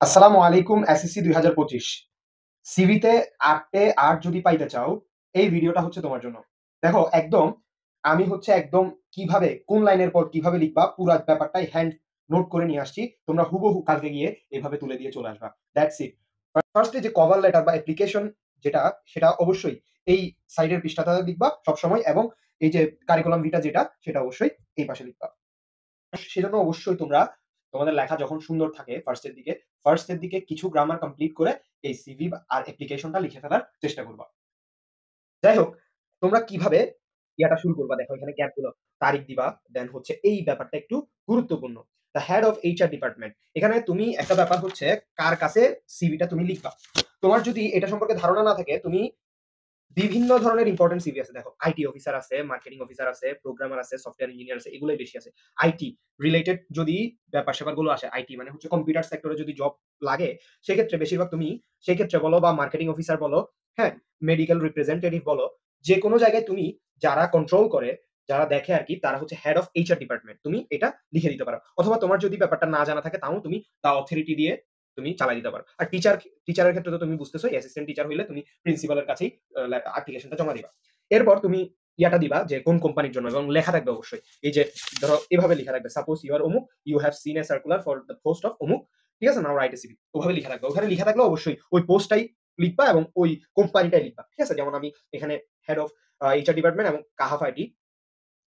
আসসালামু আলাইকুম এসএসসি 2025 সিভিতে 8 এ 8 যদি পাইতে চাও এই ভিডিওটা হচ্ছে তোমার জন্য। দেখো একদম আমি হচ্ছে একদম কিভাবে কোন লাইনের পর কিভাবে লিখবা পুরা ব্যাপারটাই হ্যান্ড নোট করে নিয়ে আসছি। তোমরা হুবহু কালকে গিয়ে এভাবে তুলে দিয়ে চলে আসবা। That's it. ফার্স্টে যে কভার লেটার বা অ্যাপ্লিকেশন যেটা সেটা অবশ্যই এই সাইডের পৃষ্ঠাটাতে লিখবা সবসময় এবং এই যে কারিকুলাম ভিটা যেটা সেটা অবশ্যই এই পাশে লিখবা। সেজন্য অবশ্যই তোমরা তোমাদের লেখা যখন সুন্দর থাকে ফার্স্ট এর দিকে কিছু গ্রামার কমপ্লিট করে এই সিভি আর অ্যাপ্লিকেশনটা লিখে ফেলার চেষ্টা করবা। যাই হোক, তোমরা কিভাবে ইয়াটা শুরু করবা দেখো এখানে গ্যাপ গুলো তারিখ দিবা, দেন হচ্ছে এই ব্যাপারটা একটু গুরুত্বপূর্ণ। The head of HR department, এখানে তুমি একটা ব্যাপার হচ্ছে কার কাছে সিভিটা তুমি লিখবা। তোমার যদি এটা সম্পর্কে ধারণা না থাকে তুমি বিভিন্ন ধরনের ইম্পর্টেন্ট সিভি আছে। দেখো আইটি অফিসার আছে, মার্কেটিং অফিসার আছে, প্রোগ্রামার আছে, সফটওয়্যার ইঞ্জিনিয়ার আছে, এগুলোই বেশি আছে। আইটি রিলেটেড যদি ব্যাপার-স্যাপার গুলো আসে, আইটি মানে হচ্ছে কম্পিউটার সেক্টরে যদি জব লাগে, সেক্ষেত্রে বেশিরভাগ তুমি সেক্ষেত্রে বলো বা মার্কেটিং অফিসার বলো, হ্যাঁ? মেডিকেল রিপ্রেজেন্টেটিভ বলো, যেকোনো জায়গায় তুমি যারা কন্ট্রোল করে, যারা দেখে আরকি তারা হচ্ছে হেড অফ এইচআর ডিপার্টমেন্ট। তুমি এটা লিখে দিতে পারো। অথবা তোমার যদি ব্যাপারটা না জানা থাকে তাও তুমি দ্য অথরিটি দিয়ে তুমি চালায় দিতে পারো। আর টিচারের ক্ষেত্রে তো তুমি বুঝতেছোই অ্যাসিস্ট্যান্ট টিচার হইলে তুমি প্রিন্সিপালের কাছেই অ্যাপ্লিকেশনটা জমা দিবা। এরপর তুমি ইয়াটা দিবা যে কোন কোম্পানির জন্য এবং লেখা থাকবে অবশ্যই। এই যে ধরো এভাবে লেখা থাকবে, সাপোজ ইউ আর অমুক, you have seen a circular for the post of অমুক। ঠিক আছে? Now write a CV. ওভাবে লেখা থাকবে। ওখানে লেখা থাকলে অবশ্যই ওই পোস্টটাই লিখবা এবং ওই কোম্পানিটাই লিখবা। ঠিক আছে? যেমন আমি এখানে হেড অফ এইচআর ডিপার্টমেন্ট এবং কাহাফ আইটি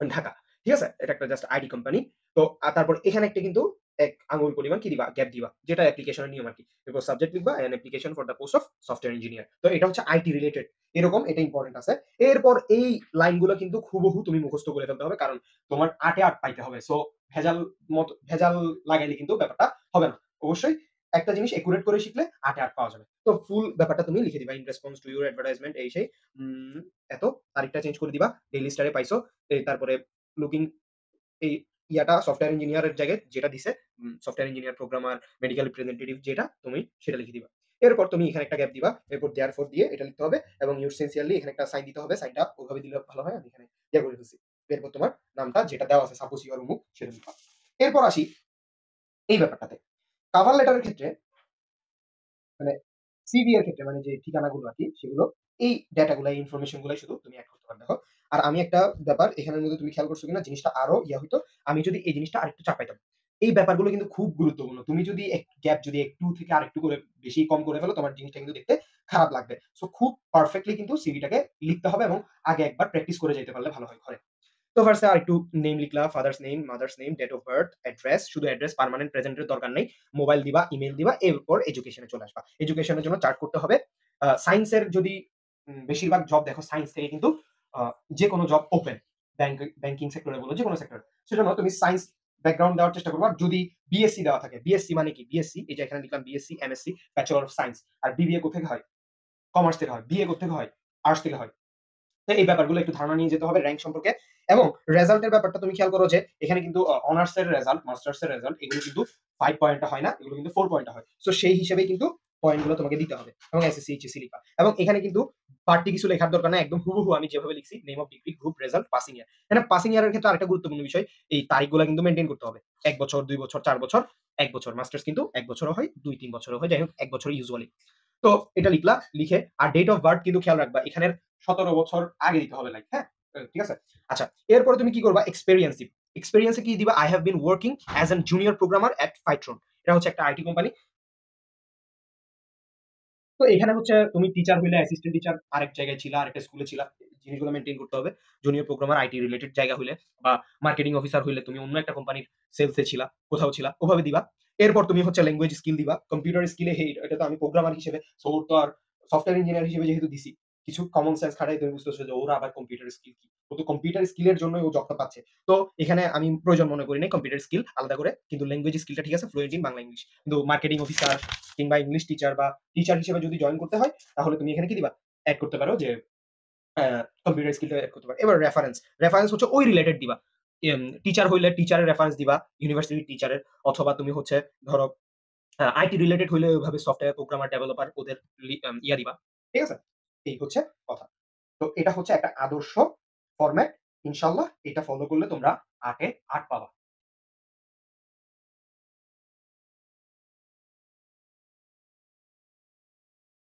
ঢাকা। ঠিক আছে? এটা একটা জাস্ট আইটি কোম্পানি। তো তারপর এখানে একটা কিন্তু ১ আঙুল পরিমাণ কি দিবা? গ্যাপ দিবা। যেটা অ্যাপ্লিকেশনের নিয়ম আরকি। এরপর সাবজেক্ট লিখবা an application for the post of software engineer. তো এটা হচ্ছে আইটি রিলেটেড। এরকম এটা ইম্পোর্টেন্ট আছে। এরপর এই লাইনগুলো কিন্তু হুবহু তুমি মুখস্থ করে ফেলতে হবে। কারণ তোমার ৮ এ ৮ পাইতে হবে। সো ভেজাল লাগাইলে কিন্তু ব্যাপারটা হবে না। অবশ্যই একটা জিনিস একুরেট করে শিখলে ৮ এ ৮ পাওয়া যাবে। তো ফুল ব্যাপারটা তুমি লিখে দিবা। In response to your advertisement এই সেই উম এত তারিখটা চেঞ্জ করে দিবা। ডেইলি স্টারে পাইছো। তারপরে লুকিং এই ইয়াটা সফটওয়্যার ইঞ্জিনিয়ারের জায়গায় যেটা দিছে software engineer, programmer, medical representative যেটা তুমি সেটা লিখে দিবা। এরপর তুমি এখানে একটা গ্যাপ দিবা। এরপর দেয়ারফর দিয়ে এটা লিখতে হবে এবং ইউর সিনসিয়ারলি এখানে একটা সাইন দিতে হবে। সাইনটা ওভাবে দিলে ভালো হয়। আমি এখানে ইয়া করে ফেলছি। এরপর তোমার নামটা যেটা দেওয়া আছে সাপোজ ইউ আর অমুক সেটা লিখবা। এরপর আসি এই ব্যাপারটাতে। কভার লেটারের ক্ষেত্রে মানে সিভি এর ক্ষেত্রে মানে যে ঠিকানাগুলো আরকি সেগুলো এই ডেটা গুলা, এই ইনফরমেশন গুলাই শুধু তুমি এড করতে পারবে। দেখো আর আমি একটা ব্যাপার এখানের মধ্যে তুমি খেয়াল করছো কিনা জিনিসটা আরো ইয়া হইতো। আমি যদি এই জিনিসটা আরেকটু চাপাইতাম। এই ব্যাপারগুলো কিন্তু খুব গুরুত্বপূর্ণ। তুমি যদি গ্যাপ যদি একটু থেকে আরেকটু করে বেশি কম করে ফেলো তোমার জিনিসটা কিন্তু দেখতে খারাপ লাগবে। সো খুব পারফেক্টলি কিন্তু সিভিটাকে লিখতে হবে এবং আগে একবার প্র্যাকটিস করে যাইতে পারলে ভালো হয় ঘরে। তো ফার্স্টে আরেকটু নেম লিখলা, father's name, mother's name, date of birth, address, শুধু অ্যাড্রেস পার্মানেন্ট প্রেজেন্ট এর দরকার নেই। মোবাইল দিবা, ইমেইল দিবা, এরপর এডুকেশন এ চলে আসবা। এডুকেশন এর জন্য চার্ট করতে হবে। সায়েন্স এর যদি বেশিরভাগ জব দেখো সায়েন্স থেকে কিন্তু আ যেকোনো জব ওপেন। ব্যাংকিং সেক্টরে বলো, যেকোনো সেক্টরে। সেজন্য তুমি সায়েন্স ব্যাকগ্রাউন্ড দেওয়ার চেষ্টা করবা। যদি বিএসসি দেওয়া থাকে, বিএসসি মানে কি? বিএসসি এই যে এখানে লিখলাম BSc, MSc, bachelor of science. আর বিবিএ কোত্থেকে হয়? কমার্স থেকে হয়। বিএ কোত্থেকে হয়? আর্টস থেকে হয়। তো এই ব্যাপারগুলো একটু ধারণা নিয়ে যেতে হবে র‍্যাংক সম্পর্কে এবং রেজাল্টের ব্যাপারটা তুমি খেয়াল করো যে এখানে কিন্তু অনার্স এর রেজাল্ট, মাস্টার্স এর রেজাল্ট এগুলো কিন্তু 5 পয়েন্টে হয় না, এগুলো কিন্তু 4 পয়েন্টে হয়। সো সেই হিসেবেই কিন্তু পয়েন্ট গুলো তোমাকে দিতে হবে এবং এসএসসি, এইচএসসি লিখবা। এবং এখানে কিন্তু বাড়তি কিছু লেখার দরকার নাই। একদম হুবহু আমি যেভাবে লিখছি name of degree, group, result, passing ইয়ার। এখানে পাসিং ইয়ার এর ক্ষেত্রে আরেকটা গুরুত্বপূর্ণ বিষয় এই তারিখগুলো কিন্তু মেইনটেইন করতে হবে। ১ বছর, ২ বছর, ৪ বছর, ১ বছর। মাস্টার্স কিন্তু ১ বছরও হয়, ২-৩ বছরও হয়। যাই হোক ১ বছরই ইউজুয়ালি। তো এটা লিখলা, লিখে আর ডেট অফ বার্থ কিন্তু খেয়াল রাখবা। এখানের ১৭ বছর আগে দিতে হবে লাইক, হ্যাঁ? ঠিক আছে? আচ্ছা, এরপরে তুমি কি করবা? এক্সপেরিয়েন্স দিবা। এক্সপেরিয়েন্স এ কি দিবা? I have been working as a junior programmer at Fytron. এটা হচ্ছে একটা আইটি কোম্পানি। তো এখানে হচ্ছে তুমি টিচার হইলে অ্যাসিস্ট্যান্ট টিচার আরেক জায়গায় ছিলা, আরেকটা স্কুলে ছিলা। জিনিসগুলো মেইনটেইন করতে হবে। জুনিয়র প্রোগ্রামার আইটি রিলেটেড জায়গা হইলে বা মার্কেটিং অফিসার হইলে তুমি অন্য একটা কোম্পানির সেলস এ ছিলা, কোথাও ছিলা, ওভাবে দিবা। এরপর তুমি হচ্ছে ল্যাঙ্গুয়েজ স্কিল দিবা। কম্পিউটার স্কিলে হেই এটা তো আমি প্রোগ্রামার হিসেবে সো ওর তো আর সফটওয়্যার ইঞ্জিনিয়ার হিসেবে যেহেতু দিছি, কিছু কমন সেন্স খাটাই তুমি বুঝতেছো যে ওর আবার কম্পিউটার স্কিল কি? ও তো কম্পিউটার স্কিলের জন্যই ও জবটা পাচ্ছে। তো এখানে আমি প্রয়োজন মনে করি নাই কম্পিউটার স্কিল আলাদা করে। কিন্তু ল্যাঙ্গুয়েজ স্কিলটা ঠিক আছে ফ্লুয়েন্ট ইন বাংলা ইংলিশ। কিন্তু মার্কেটিং অফিসার কিংবা ইংলিশ টিচার বা টিচার হিসেবে যদি জয়েন করতে হয় তাহলে তুমি এখানে কি দিবা? এড করতে পারো যে কম্পিউটার স্কিলটা এড করতে পারো। এবার রেফারেন্স। রেফারেন্স হচ্ছে ওই রিলেটেড দিবা। টিচার হইলে টিচারের রেফারেন্স দিবা, ইউনিভার্সিটির টিচারের অথবা তুমি হচ্ছে ধরো আইটি রিলেটেড হইলে ওইভাবে সফটওয়্যার প্রোগ্রামার, ডেভেলপার ওদের ইয়া দিবা। ঠিক আছে? এই হচ্ছে কথা। তো এটা হচ্ছে একটা আদর্শ ফরমেট। ইনশাআল্লাহ এটা ফলো করলে তোমরা ৮ এ ৮ পাবা।